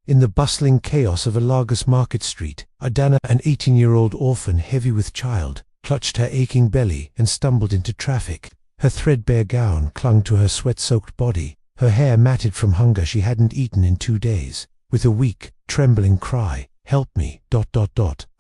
In the bustling chaos of a Lagos market street, Adana, an 18-year-old orphan heavy with child, clutched her aching belly and stumbled into traffic. Her threadbare gown clung to her sweat-soaked body, her hair matted from hunger she hadn't eaten in 2 days. With a weak, trembling cry, "Help me, ...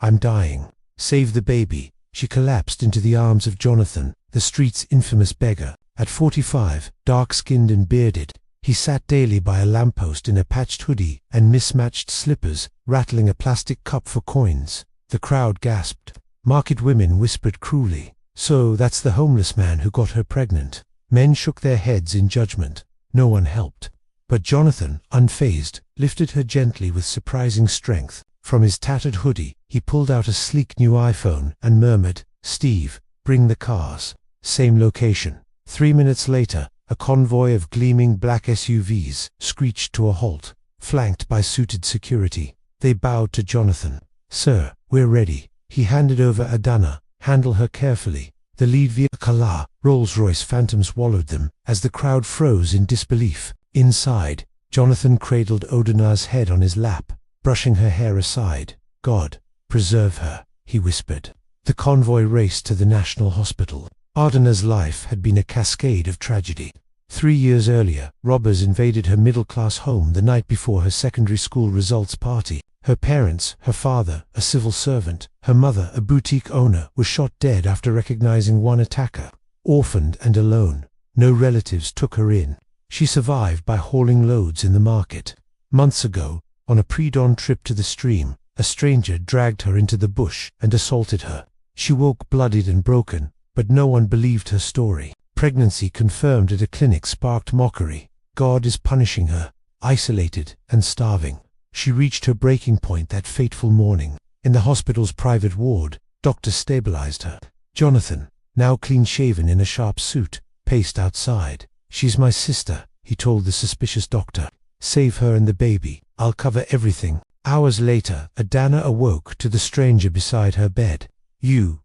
I'm dying. Save the baby," she collapsed into the arms of Jonathan, the street's infamous beggar. At 45, dark-skinned and bearded, he sat daily by a lamppost in a patched hoodie and mismatched slippers, rattling a plastic cup for coins. The crowd gasped. Market women whispered cruelly, "So that's the homeless man who got her pregnant." Men shook their heads in judgment. No one helped. But Jonathan, unfazed, lifted her gently with surprising strength. From his tattered hoodie, he pulled out a sleek new iPhone and murmured, "Steve, bring the cars." Same location. 3 minutes later, a convoy of gleaming black SUVs screeched to a halt, flanked by suited security. They bowed to Jonathan. "Sir, we're ready." He handed over Adana. "Handle her carefully." The lead vehicle, Rolls-Royce Phantom, swallowed them as the crowd froze in disbelief. Inside, Jonathan cradled Adana's head on his lap, brushing her hair aside. "God, preserve her," he whispered. The convoy raced to the National Hospital. Adana's life had been a cascade of tragedy. 3 years earlier, robbers invaded her middle-class home the night before her secondary school results party. Her parents, her father, a civil servant, her mother, a boutique owner, were shot dead after recognizing one attacker. Orphaned and alone, no relatives took her in. She survived by hauling loads in the market. Months ago, on a pre-dawn trip to the stream, a stranger dragged her into the bush and assaulted her. She woke bloodied and broken, but no one believed her story. Pregnancy confirmed at a clinic sparked mockery. God is punishing her, isolated and starving. She reached her breaking point that fateful morning. In the hospital's private ward, doctors stabilized her. Jonathan, now clean-shaven in a sharp suit, paced outside. "She's my sister," he told the suspicious doctor. "Save her and the baby. I'll cover everything." Hours later, Adana awoke to the stranger beside her bed. You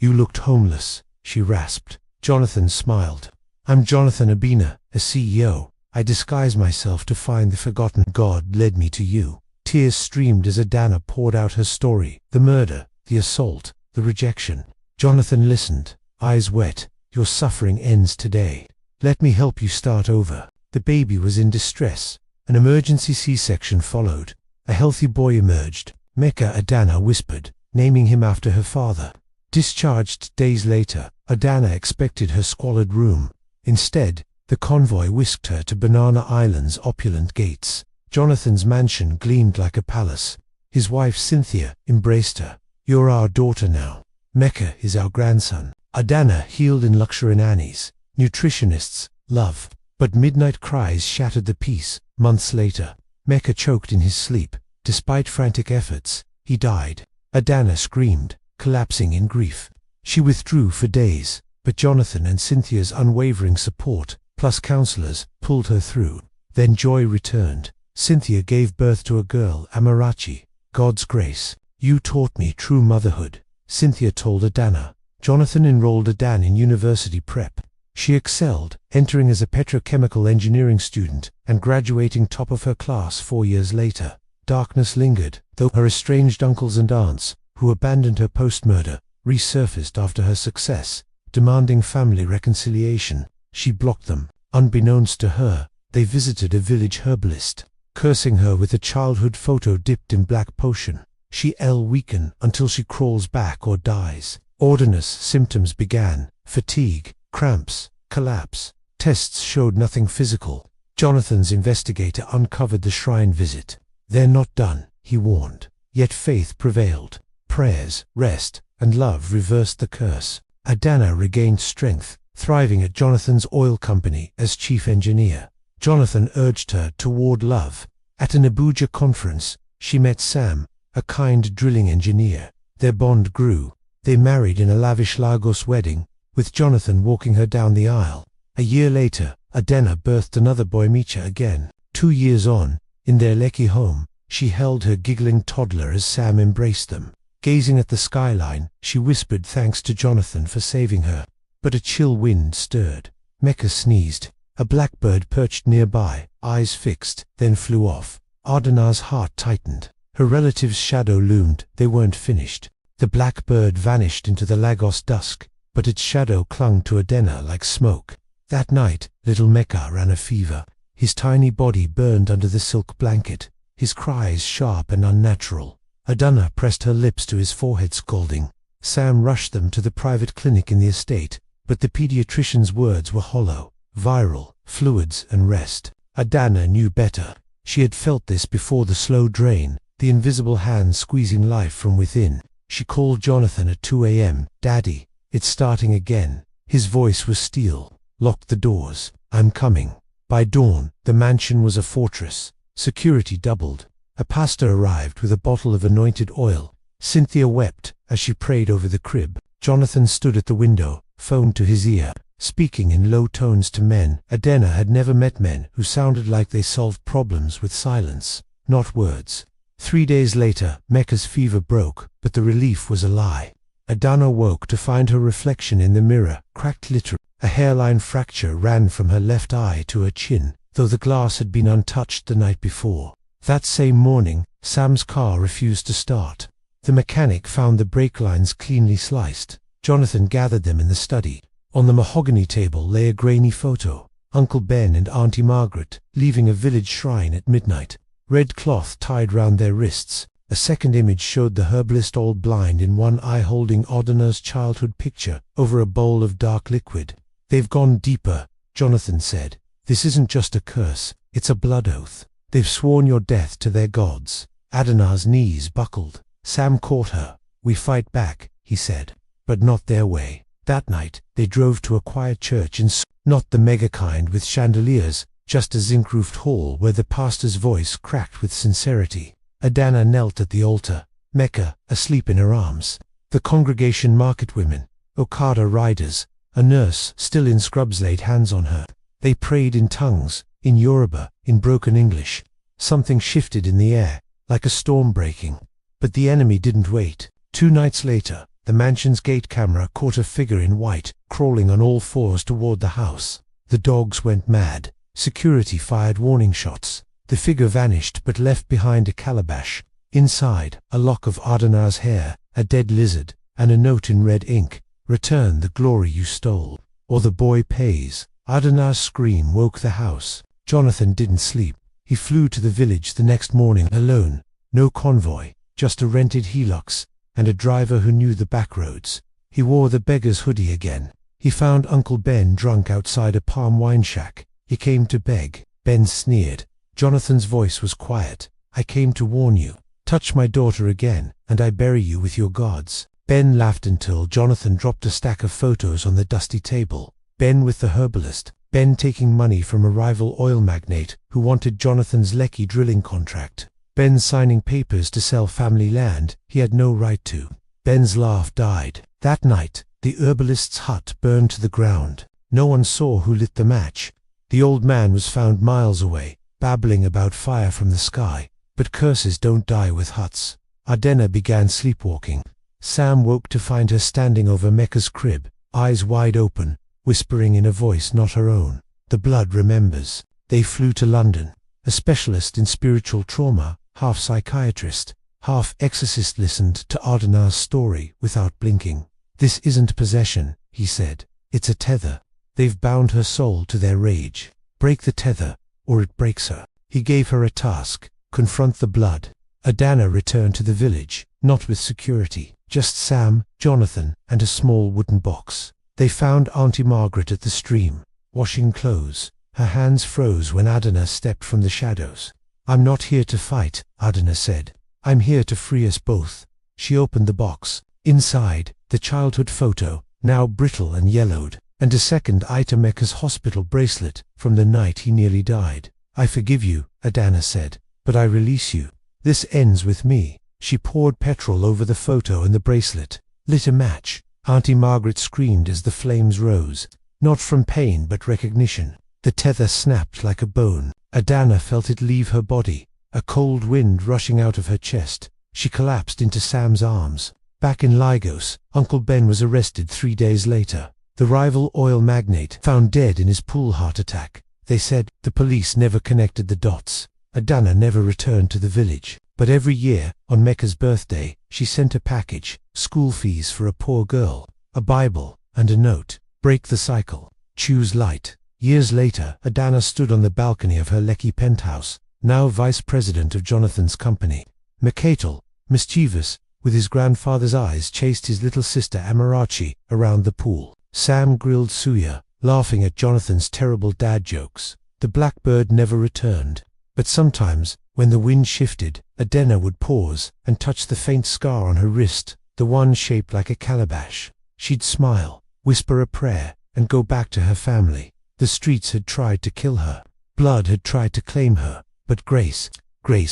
looked homeless," she rasped. Jonathan smiled. "I'm Jonathan Abina, a CEO. I disguise myself to find the forgotten. God led me to you." Tears streamed as Adana poured out her story, the murder, the assault, the rejection. Jonathan listened, eyes wet. "Your suffering ends today. Let me help you start over." The baby was in distress. An emergency C-section followed. A healthy boy emerged. Mecca, Adana whispered, naming him after her father. Discharged days later, Adana expected her squalid room. Instead, the convoy whisked her to Banana Island's opulent gates. Jonathan's mansion gleamed like a palace. His wife Cynthia embraced her. "You're our daughter now. Mecca is our grandson." Adana healed in luxury nannies, nutritionists, love. But midnight cries shattered the peace. Months later, Mecca choked in his sleep. Despite frantic efforts, he died. Adana screamed, collapsing in grief. She withdrew for days, but Jonathan and Cynthia's unwavering support, plus counselors, pulled her through. Then joy returned. Cynthia gave birth to a girl, Amarachi. "God's grace. You taught me true motherhood," Cynthia told Adana. Jonathan enrolled Adana in university prep. She excelled, entering as a petrochemical engineering student and graduating top of her class 4 years later. Darkness lingered, though her estranged uncles and aunts, who abandoned her post-murder, resurfaced after her success, demanding family reconciliation. She blocked them. Unbeknownst to her, they visited a village herbalist, cursing her with a childhood photo dipped in black potion. She'll weaken until she crawls back or dies. Ordinous symptoms began: fatigue, cramps, collapse. Tests showed nothing physical. Jonathan's investigator uncovered the shrine visit. "They're not done," he warned. Yet faith prevailed. Prayers, rest, and love reversed the curse. Adana regained strength, thriving at Jonathan's oil company as chief engineer. Jonathan urged her toward love. At an Abuja conference, she met Sam, a kind drilling engineer. Their bond grew. They married in a lavish Lagos wedding, with Jonathan walking her down the aisle. A year later, Adana birthed another boy, Micha, again. 2 years on, in their Lekki home, she held her giggling toddler as Sam embraced them. Gazing at the skyline, she whispered thanks to Jonathan for saving her. But a chill wind stirred. Mecca sneezed. A blackbird perched nearby, eyes fixed, then flew off. Adana's heart tightened. Her relative's shadow loomed. They weren't finished. The black bird vanished into the Lagos dusk, but its shadow clung to Adana like smoke. That night, little Mecca ran a fever. His tiny body burned under the silk blanket, his cries sharp and unnatural. Adana pressed her lips to his forehead, scalding. Sam rushed them to the private clinic in the estate, but the pediatrician's words were hollow. Viral, fluids and rest. Adana knew better. She had felt this before, the slow drain, the invisible hand squeezing life from within. She called Jonathan at 2 a.m. "Daddy, it's starting again." His voice was steel. "Lock the doors. I'm coming." By dawn, the mansion was a fortress. Security doubled. A pastor arrived with a bottle of anointed oil. Cynthia wept as she prayed over the crib. Jonathan stood at the window, phone to his ear, speaking in low tones to men. Adana had never met men who sounded like they solved problems with silence, not words. 3 days later, Mecca's fever broke, but the relief was a lie. Adana woke to find her reflection in the mirror, cracked literally. A hairline fracture ran from her left eye to her chin, though the glass had been untouched the night before. That same morning, Sam's car refused to start. The mechanic found the brake lines cleanly sliced. Jonathan gathered them in the study. On the mahogany table lay a grainy photo. Uncle Ben and Auntie Margaret, leaving a village shrine at midnight. Red cloth tied round their wrists. A second image showed the herbalist, all blind in one eye, holding Adana's childhood picture over a bowl of dark liquid. "They've gone deeper," Jonathan said. "This isn't just a curse, it's a blood oath. They've sworn your death to their gods." Adana's knees buckled. Sam caught her. "We fight back," he said, "but not their way." That night, they drove to a quiet church not the mega kind with chandeliers, just a zinc-roofed hall where the pastor's voice cracked with sincerity. Adana knelt at the altar, Mecca asleep in her arms. The congregation market women, Okada riders, a nurse still in scrubs laid hands on her. They prayed in tongues, in Yoruba, in broken English. Something shifted in the air, like a storm breaking. But the enemy didn't wait. 2 nights later, the mansion's gate camera caught a figure in white, crawling on all fours toward the house. The dogs went mad. Security fired warning shots. The figure vanished but left behind a calabash. Inside, a lock of Adana's hair, a dead lizard, and a note in red ink. "Return the glory you stole, or the boy pays." Adana's scream woke the house. Jonathan didn't sleep. He flew to the village the next morning alone. No convoy, just a rented Hilux, and a driver who knew the back roads. He wore the beggar's hoodie again. He found Uncle Ben drunk outside a palm wine shack. He came to beg. Ben sneered. Jonathan's voice was quiet. "I came to warn you. Touch my daughter again, and I bury you with your gods." Ben laughed until Jonathan dropped a stack of photos on the dusty table. Ben with the herbalist. Ben taking money from a rival oil magnate who wanted Jonathan's Lekki drilling contract. Ben signing papers to sell family land he had no right to. Ben's laugh died. That night, the herbalist's hut burned to the ground. No one saw who lit the match. The old man was found miles away, babbling about fire from the sky. But curses don't die with huts. Adana began sleepwalking. Sam woke to find her standing over Mecca's crib, eyes wide open, whispering in a voice not her own. The blood remembers. They flew to London. A specialist in spiritual trauma, half psychiatrist, half exorcist, listened to Adana's story without blinking. "This isn't possession," he said. "It's a tether. They've bound her soul to their rage. Break the tether, or it breaks her." He gave her a task: confront the blood. Adana returned to the village, not with security, just Sam, Jonathan, and a small wooden box. They found Auntie Margaret at the stream, washing clothes. Her hands froze when Adana stepped from the shadows. "I'm not here to fight," Adana said. "I'm here to free us both." She opened the box. Inside, the childhood photo, now brittle and yellowed, and a second Ita Mecca's hospital bracelet from the night he nearly died. "I forgive you," Adana said, "but I release you. This ends with me." She poured petrol over the photo and the bracelet, lit a match. Auntie Margaret screamed as the flames rose, not from pain but recognition. The tether snapped like a bone. Adana felt it leave her body, a cold wind rushing out of her chest. She collapsed into Sam's arms. Back in Lagos, Uncle Ben was arrested 3 days later. The rival oil magnate found dead in his pool heart attack. They said the police never connected the dots. Adana never returned to the village, but every year, on Mecca's birthday, she sent a package, school fees for a poor girl, a Bible, and a note. Break the cycle. Choose light. Years later, Adana stood on the balcony of her Lekki penthouse, now vice president of Jonathan's company. Mekatel, mischievous, with his grandfather's eyes, chased his little sister Amarachi around the pool. Sam grilled suya, laughing at Jonathan's terrible dad jokes. The blackbird never returned. But sometimes, when the wind shifted, Adana would pause and touch the faint scar on her wrist, the one shaped like a calabash. She'd smile, whisper a prayer, and go back to her family. The streets had tried to kill her. Blood had tried to claim her. But Grace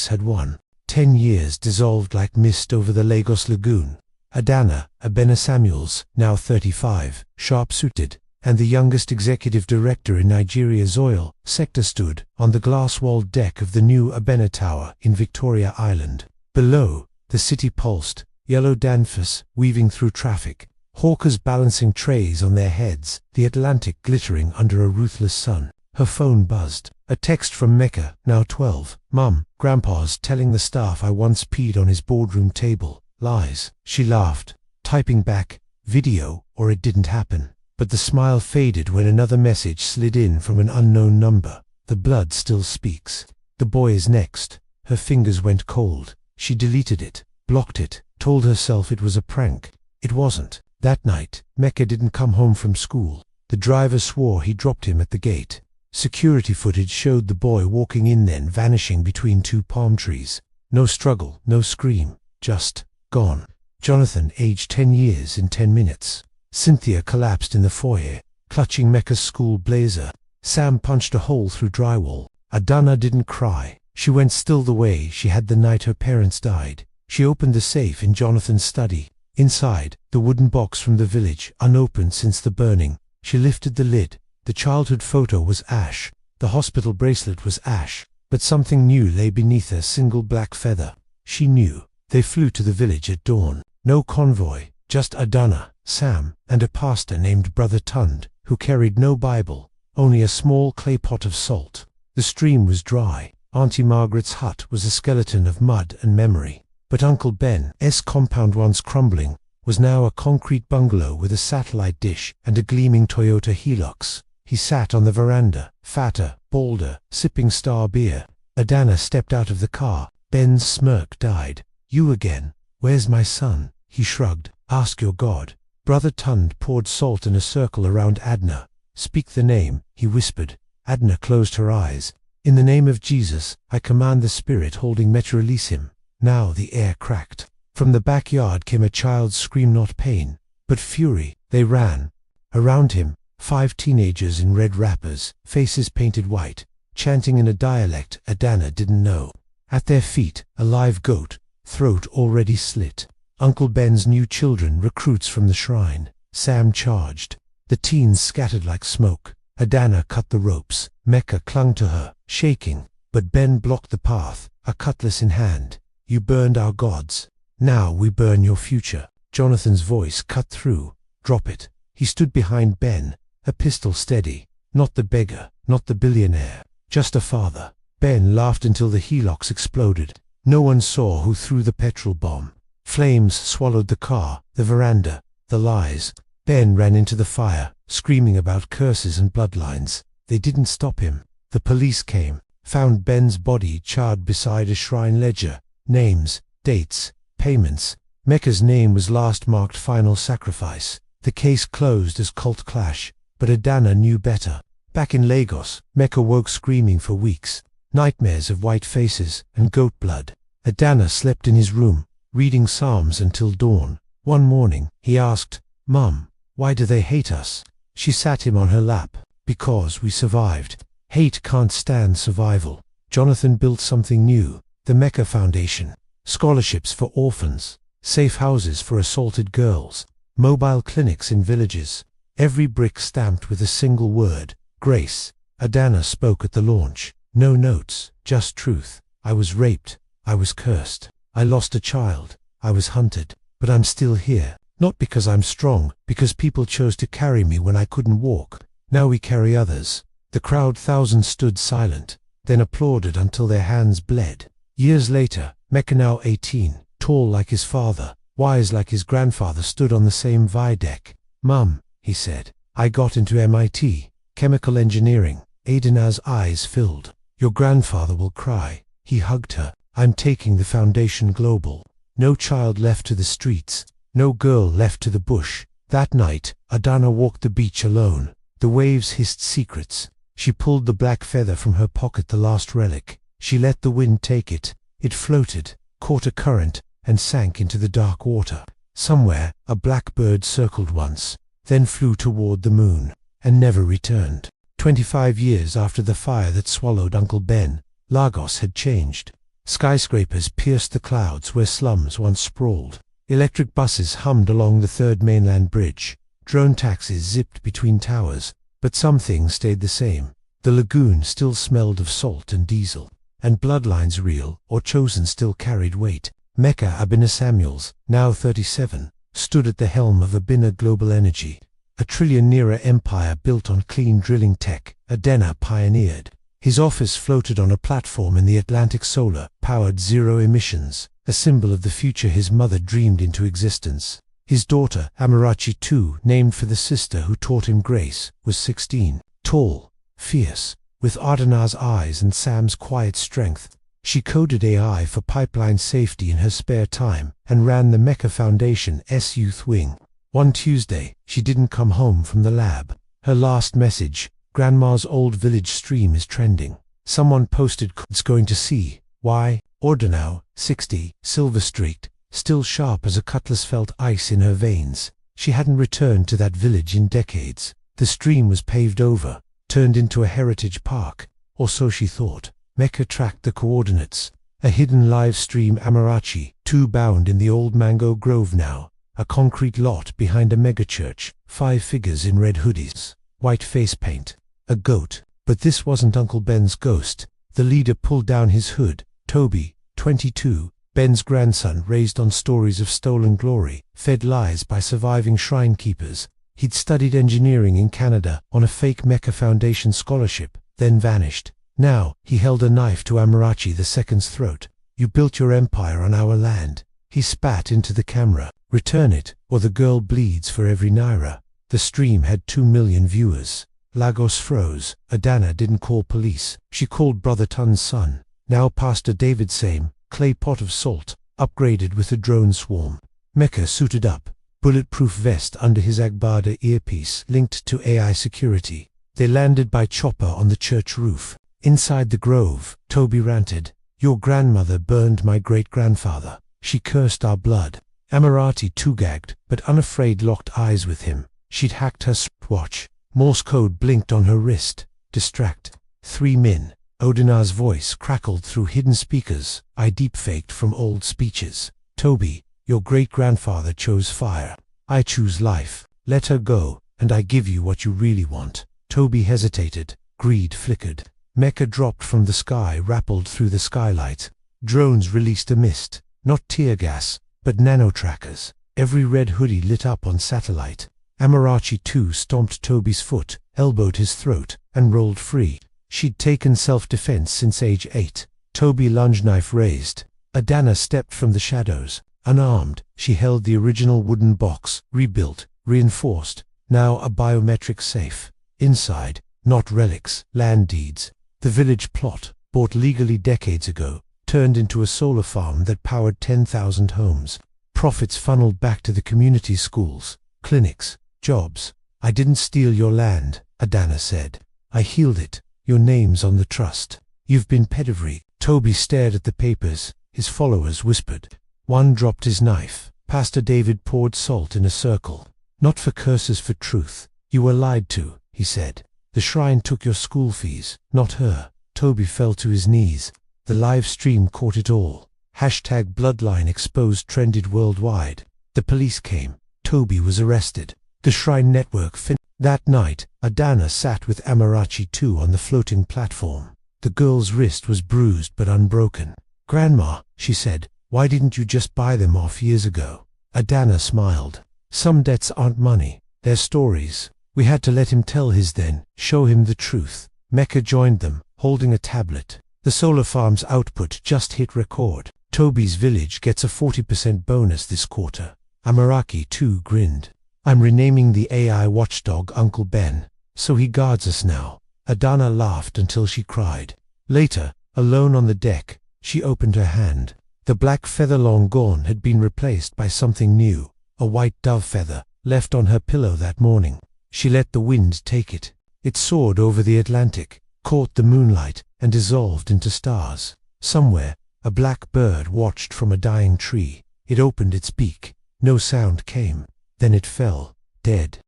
had won. 10 years dissolved like mist over the Lagos lagoon. Adana, Abena Samuels, now 35, sharp-suited, and the youngest executive director in Nigeria's oil sector, stood on the glass-walled deck of the new Abena Tower in Victoria Island. Below, the city pulsed, yellow danfus weaving through traffic, hawkers balancing trays on their heads, the Atlantic glittering under a ruthless sun. Her phone buzzed. A text from Mecca, now 12. Mum, Grandpa's telling the staff I once peed on his boardroom table. Lies. She laughed, typing back, video, or it didn't happen. But the smile faded when another message slid in from an unknown number. The blood still speaks. The boy is next. Her fingers went cold. She deleted it, blocked it, told herself it was a prank. It wasn't. That night, Mecca didn't come home from school. The driver swore he dropped him at the gate. Security footage showed the boy walking in, then vanishing between 2 palm trees. No struggle, no scream, just gone. Jonathan aged 10 years in 10 minutes. Cynthia collapsed in the foyer, clutching Mecca's school blazer. Sam punched a hole through drywall. Adana didn't cry. She went still the way she had the night her parents died. She opened the safe in Jonathan's study. Inside, the wooden box from the village, unopened since the burning. She lifted the lid. The childhood photo was ash. The hospital bracelet was ash. But something new lay beneath a single black feather. She knew. They flew to the village at dawn. No convoy, just Adana, Sam, and a pastor named Brother Tund, who carried no Bible, only a small clay pot of salt. The stream was dry. Auntie Margaret's hut was a skeleton of mud and memory. But Uncle Ben's compound, once crumbling, was now a concrete bungalow with a satellite dish and a gleaming Toyota Hilux. He sat on the veranda, fatter, balder, sipping Star beer. Adana stepped out of the car. Ben's smirk died. You again? Where's my son? He shrugged. Ask your God. Brother Tund poured salt in a circle around Adna. Speak the name, he whispered. Adna closed her eyes. In the name of Jesus, I command the spirit holding Met, release him. Now the air cracked. From the backyard came a child's scream, not pain, but fury. They ran. Around him, 5 teenagers in red wrappers, faces painted white, chanting in a dialect Adana didn't know. At their feet, a live goat, throat already slit. Uncle Ben's new children, recruits from the shrine. Sam charged. The teens scattered like smoke. Adana cut the ropes. Mecca clung to her, shaking, but Ben blocked the path, a cutlass in hand. You burned our gods. Now we burn your future. Jonathan's voice cut through. Drop it. He stood behind Ben, a pistol steady. Not the beggar, not the billionaire, just a father. Ben laughed until the Hilux exploded. No one saw who threw the petrol bomb. Flames swallowed the car, the veranda, the lies. Ben ran into the fire, screaming about curses and bloodlines. They didn't stop him. The police came, found Ben's body charred beside a shrine ledger. Names, dates, payments. Mecca's name was last marked final sacrifice. The case closed as cult clash. But Adana knew better. Back in Lagos, Mecca woke screaming for weeks. Nightmares of white faces and goat blood. Adana slept in his room, reading Psalms until dawn. One morning, he asked, Mum, why do they hate us? She sat him on her lap. Because we survived. Hate can't stand survival. Jonathan built something new. The Mecca Foundation. Scholarships for orphans. Safe houses for assaulted girls. Mobile clinics in villages. Every brick stamped with a single word, grace. Adana spoke at the launch. No notes, just truth. I was raped. I was cursed. I lost a child. I was hunted. But I'm still here. Not because I'm strong, because people chose to carry me when I couldn't walk. Now we carry others. The crowd, thousands, stood silent. then applauded until their hands bled. Years later, Mecca, now 18, tall like his father, wise like his grandfather, stood on the same deck. "Mum," he said, "I got into MIT, chemical engineering." Adana's eyes filled. "Your grandfather will cry." He hugged her. "I'm taking the foundation global. No child left to the streets, no girl left to the bush." That night, Adana walked the beach alone. The waves hissed secrets. She pulled the black feather from her pocket, the last relic. She let the wind take it. It floated, caught a current, and sank into the dark water. Somewhere, a blackbird circled once, then flew toward the moon, and never returned. 25 years after the fire that swallowed Uncle Ben, Lagos had changed. Skyscrapers pierced the clouds where slums once sprawled. Electric buses hummed along the third mainland bridge. Drone taxis zipped between towers. But some things stayed the same. The lagoon still smelled of salt and diesel. And bloodlines, real or chosen, still carried weight. Mecca Abina Samuels, now 37, stood at the helm of Abina Global Energy, a trillion-naira empire built on clean drilling tech Adana pioneered. His office floated on a platform in the Atlantic, solar-powered, zero emissions, a symbol of the future his mother dreamed into existence. His daughter, Amarachi II, named for the sister who taught him grace, was 16, tall, fierce, with Adana's eyes and Sam's quiet strength. She coded AI for pipeline safety in her spare time and ran the Mecca Foundation's youth wing. One Tuesday, she didn't come home from the lab. Her last message: "Grandma's old village stream is trending." Someone posted, "It's going to sea." Why? Ordinau, 60, silver-streaked, still sharp as a cutlass, felt ice in her veins. She hadn't returned to that village in decades. The stream was paved over, turned into a heritage park, or so she thought. Mecca tracked the coordinates. A hidden live stream, Amarachi, II, bound in the old mango grove now. A concrete lot behind a megachurch, 5 figures in red hoodies, white face paint, a goat. But this wasn't Uncle Ben's ghost. The leader pulled down his hood. Toby, 22, Ben's grandson, raised on stories of stolen glory, fed lies by surviving shrine keepers. He'd studied engineering in Canada on a fake Mecca Foundation scholarship, then vanished. Now, he held a knife to Amarachi II's throat. "You built your empire on our land." He spat into the camera. "Return it, or the girl bleeds for every naira." The stream had 2 million viewers. Lagos froze. Adana didn't call police. She called Brother Tun's son, now Pastor David Same, clay pot of salt, upgraded with a drone swarm. Mecca suited up, bulletproof vest under his Agbada earpiece linked to AI security. They landed by chopper on the church roof. Inside the grove, Toby ranted, "Your grandmother burned my great-grandfather. She cursed our blood." Amarachi II gagged, but unafraid locked eyes with him. She'd hacked her watch. Morse code blinked on her wrist. "Distract. 3 min." Odina's voice crackled through hidden speakers. "I deepfaked from old speeches. Toby, your great-grandfather chose fire. I choose life. Let her go, and I give you what you really want." Toby hesitated. Greed flickered. Mecca dropped from the sky, rappelled through the skylight. Drones released a mist. Not tear gas, but nano-trackers. Every red hoodie lit up on satellite. Amarachi II stomped Toby's foot, elbowed his throat, and rolled free. She'd taken self-defense since age 8. Toby lunged, knife raised. Adana stepped from the shadows. Unarmed, she held the original wooden box, rebuilt, reinforced, now a biometric safe. Inside, not relics, land deeds. The village plot, bought legally decades ago, turned into a solar farm that powered 10,000 homes. Profits funneled back to the community schools, clinics, jobs. "I didn't steal your land," Adana said. "I healed it. Your name's on the trust. You've been pedigree." Toby stared at the papers. His followers whispered. One dropped his knife. Pastor David poured salt in a circle. "Not for curses, for truth. You were lied to," he said. "The shrine took your school fees, not her." Toby fell to his knees. The live stream caught it all. #bloodline exposed trended worldwide. The police came. Toby was arrested. The shrine network That night, Adana sat with Amarachi II on the floating platform. The girl's wrist was bruised but unbroken. "Grandma," she said, "why didn't you just buy them off years ago?" Adana smiled. "Some debts aren't money. They're stories. We had to let him tell his then, show him the truth." Mecca joined them, holding a tablet. The solar farm's output just hit record. Toby's village gets a 40% bonus this quarter. Amaraki too grinned. I'm renaming the AI watchdog Uncle Ben, so he guards us now. Adana laughed until she cried. Later, alone on the deck, she opened her hand. The black feather long gone had been replaced by something new, a white dove feather, left on her pillow that morning. She let the wind take it. It soared over the Atlantic, caught the moonlight, and dissolved into stars. Somewhere, a black bird watched from a dying tree. It opened its beak. No sound came. Then it fell, dead.